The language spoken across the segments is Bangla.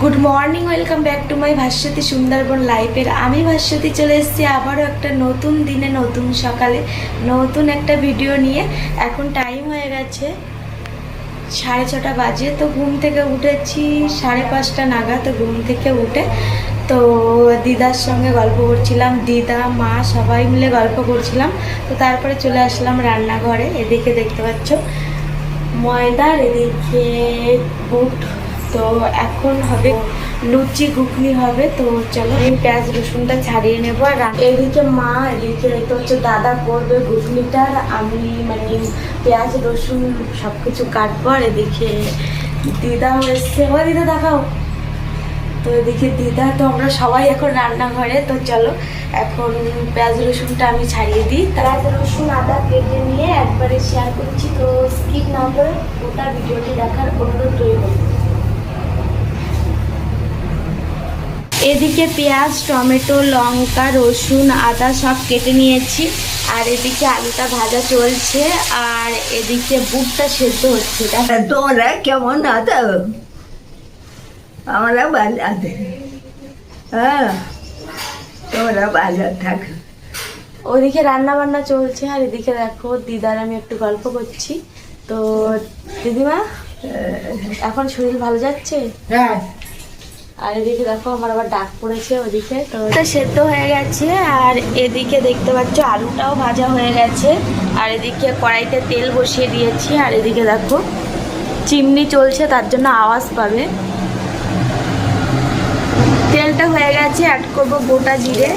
Good morning, welcome back to my Bhaswati Sundarban লাইফের। আমি ভাস্বতী চলে এসেছি আবারও একটা নতুন দিনে, নতুন সকালে, নতুন একটা ভিডিও নিয়ে। এখন টাইম হয়ে গেছে 6:30 বাজে। তো ঘুম থেকে উঠেছি 5:30 নাগাদ। তো ঘুম থেকে উঠে তো দিদার সঙ্গে গল্প করছিলাম, দিদা মা সবাই মিলে গল্প করছিলাম। তো তারপরে চলে আসলাম রান্নাঘরে। এদিকে দেখতে পাচ্ছ ময়দার, এদিকে বুট। তো এখন হবে লুচি ঘুগনি হবে। তো চলো এই পেঁয়াজ রসুনটা ছাড়িয়ে নেবো। আর এদিকে মা, এদিকে দেখতে হচ্ছে দাদা করবে ঘুগনিটার, আমি মানে পেঁয়াজ রসুন সব কিছু কাটবো। আর এদিকে দিদাও এসছে। ও দিদা দেখাও। তো এদিকে দিদা, তো আমরা সবাই এখন রান্নাঘরে। তো চলো এখন পেঁয়াজ রসুনটা আমি ছাড়িয়ে দিই। পেঁয়াজ রসুন আদা কেটে নিয়ে একবারে শেয়ার করছি। তো স্কিপ না করে গোটা ভিডিওটি দেখার অনুরোধ রইল। এদিকে পেঁয়াজ, টমেটো, লঙ্কা, রসুন, আদা সব কেটে নিয়েছি। আর এদিকে আলুটা ভাজা চলছে। আর এদিকে বুটটা সেদ্ধ হচ্ছে। তোমরা কেমন আছো? আমরা ভালো আছি। হ্যাঁ, তোমরা ভালো থাকো। ওদিকে রান্না বান্না চলছে। আর এদিকে দেখো দিদার আমি একটু গল্প করছি। তো দিদিমা এখন শরীর ভালো যাচ্ছে? হ্যাঁ, আর এদিকে দেখো আমার আবার ডাক পড়েছে ওদিকে। তো এটা সেদ্ধ হয়ে গেছে। আর এদিকে দেখতে পাচ্ছ আলুটাও ভাজা হয়ে গেছে। আর এদিকে কড়াইতে তেল বসিয়ে দিয়েছি। আর এদিকে দেখো চিমনি চলছে, তার জন্য আওয়াজ পাবে। তেলটা হয়ে গেছে, অ্যাড করবো গোটা জিরে।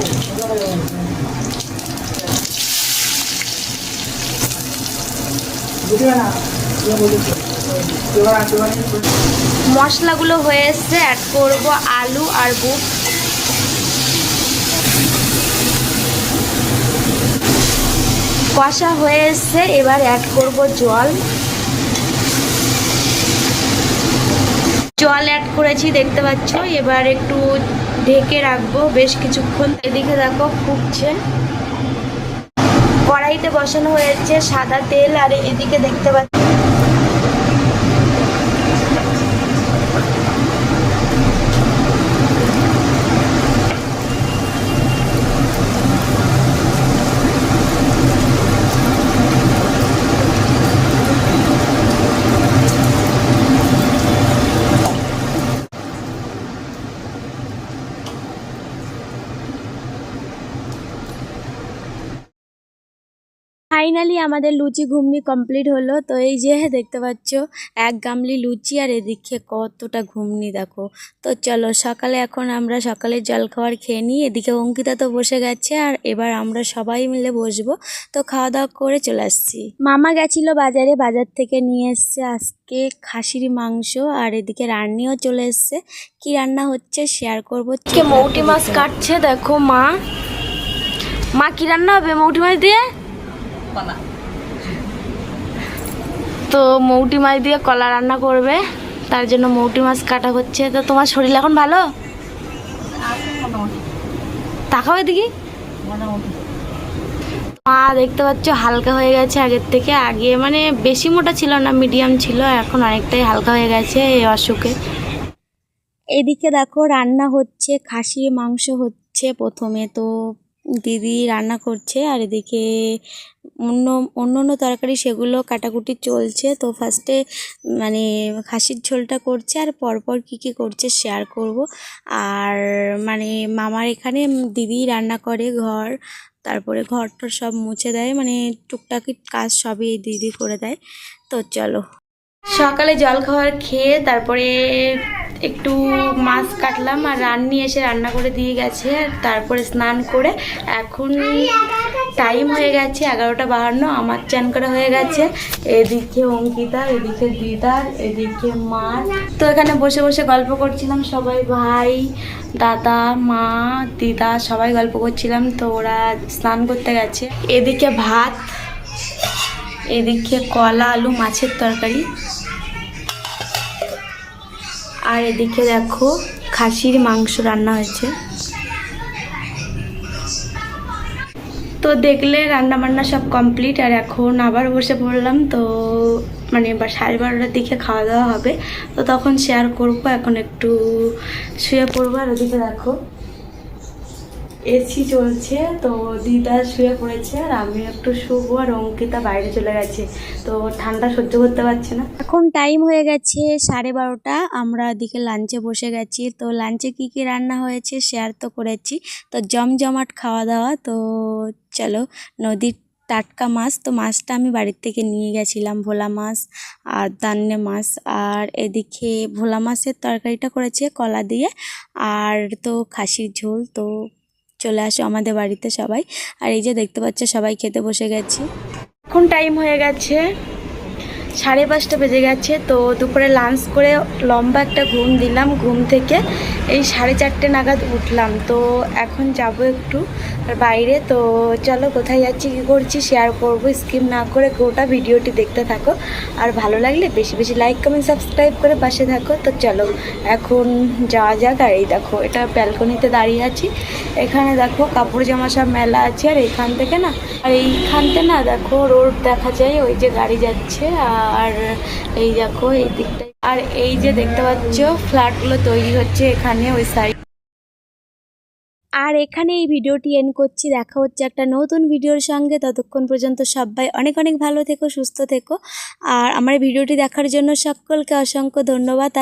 মশলাগুলো হয়ে এসছে, অ্যাড করব আলু আর বুট। কষা হয়ে এসছে, এবার অ্যাড করব জল। জল অ্যাড করেছি দেখতে পাচ্ছ। এবার একটু ঢেকে রাখবো বেশ কিছুক্ষণ। এদিকে দেখো ফুটছে, কড়াইতে বসানো হয়েছে সাদা তেল। আর এদিকে দেখতে পাচ্ছ ফাইনালি আমাদের লুচি ঘুগনি কমপ্লিট হলো। তো এই যে দেখতে পাচ্ছ এক গামলি লুচি। আর এদিকে কতটা ঘুগনি দেখো। তো চলো সকালে এখন আমরা সকালের জলখাবার খেয়ে নিই। এদিকে অঙ্কিতা তো বসে গেছে। আর এবার আমরা সবাই মিলে বসবো। তো খাওয়া দাওয়া করে চলে আসছি। মামা গেছিলো বাজারে, বাজার থেকে নিয়ে এসছে আজকে খাসির মাংস। আর এদিকে রান্নিও চলে এসছে। কি রান্না হচ্ছে শেয়ার করবো। মৌটি মাছ কাটছে দেখো মা। মা কি রান্না হবে মৌটি মাছ দিয়ে? তো মৌটি মাছ দিয়ে কলা রান্না করবে, তার জন্য মৌটি মাছ কাটা হচ্ছে। তো তোমার শরীর এখন ভালো? তাকাও এদিকে। মা দেখতে পাচ্ছ হালকা হয়ে গেছে আগের থেকে। আগে মানে বেশি মোটা ছিল না, মিডিয়াম ছিল, এখন অনেকটাই হালকা হয়ে গেছে এই অসুখে। এদিকে দেখো রান্না হচ্ছে, খাসির মাংস হচ্ছে প্রথমে। তো দিদি রান্না করছে। আর এদিকে অন্য তরকারি সেগুলো কাটাকুটি চলছে। তো ফার্স্টে মানে খাসির ঝোলটা করছে, আর পরপর কি করছে শেয়ার করব। আর মানে মামার এখানে দিদি রান্না করে ঘর, তারপরে ঘরটা সব মুছে দেয়, মানে টুকটাকি কাজ সবই এই দিদি করে দেয়। তো চলো সকালে জলখাবার খেয়ে তারপরে একটু মাছ কাটলাম। আর রান্নি এসে রান্না করে দিয়ে গেছে। তারপরে স্নান করে এখন টাইম হয়ে গেছে 11:52। আমার চান করা হয়ে গেছে। এদিকে অঙ্কিতা, এদিকে দিদার, এদিকে মা। তো এখানে বসে বসে গল্প করছিলাম সবাই, ভাই, দাদা, মা, দিদা সবাই গল্প করছিলাম। তো ওরা স্নান করতে গেছে। এদিকে ভাত, এদিকে কলা আলু মাছের তরকারি। আর এদিকে দেখো খাসির মাংস রান্না হয়েছে। তো দেখলে রান্না বান্না সব কমপ্লিট। আর এখন আবার বসে পড়লাম। তো মানে বা 12:30টার দিকে খাওয়া দাওয়া হবে, তো তখন শেয়ার করব। এখন একটু শুয়ে পড়বো। আর ওদিকে দেখো এসি চলছে, তো দিদা শুয়ে পড়েছে আর আমি একটু শুবো। আর অঙ্কিতা বাইরে চলে গেছে, তো ঠান্ডা সহ্য করতে পারছে না। এখন টাইম হয়ে গেছে 12:30। আমরা ওদিকে লাঞ্চে বসে গেছি। তো লাঞ্চে কি কি রান্না হয়েছে শেয়ার তো করেছি, তো জমজমাট খাওয়া দাওয়া। তো চলো, নদীর টাটকা মাছ, তো মাছটা আমি বাড়ির থেকে নিয়ে গেছিলাম, ভোলা মাছ আর দান্নে মাছ। আর এদিকে ভোলা মাছের তরকারিটা করেছে কলা দিয়ে, আর তো খাসির ঝোল। তো চলে আসো আমাদের বাড়িতে সবাই। আর এই যে দেখতে পাচ্ছ সবাই খেতে বসে গেছি। এখন টাইম হয়ে গেছে 5:30 বেজে গেছে। তো দুপুরে লাঞ্চ করে লম্বা একটা ঘুম দিলাম, ঘুম থেকে এই 4:30 নাগাদ উঠলাম। তো এখন যাব একটু বাইরে। তো চলো, কোথায় যাচ্ছি কী করছি শেয়ার করব, স্কিপ না করে গোটা ভিডিওটি দেখতে থাকো। আর ভালো লাগলে বেশি বেশি লাইক কমেন্ট সাবস্ক্রাইব করে পাশে থাকো। তো চলো এখন যাওয়া যাক। আর এই দেখো, এটা ব্যালকনিতে দাঁড়িয়ে আছি। এখানে দেখো কাপড় জামা সব মেলা আছে। আর এইখান থেকে না, আর এইখানতে না দেখো রোড দেখা যায়, ওই যে গাড়ি যাচ্ছে। আর এই দেখো এই দিকটায়, আর এই যে দেখতে পাচ্ছ ফ্ল্যাটগুলো তৈরি হচ্ছে এখানে ওই সাইড। আর এখানে এই ভিডিওটি এন্ড করছি। দেখা হচ্ছে একটা নতুন ভিডিওর সঙ্গে। ততক্ষণ পর্যন্ত সবাই অনেক অনেক ভালো থেকো, সুস্থ থেকো। আর আমার ভিডিওটি দেখার জন্য সকলকে অসংখ্য ধন্যবাদ।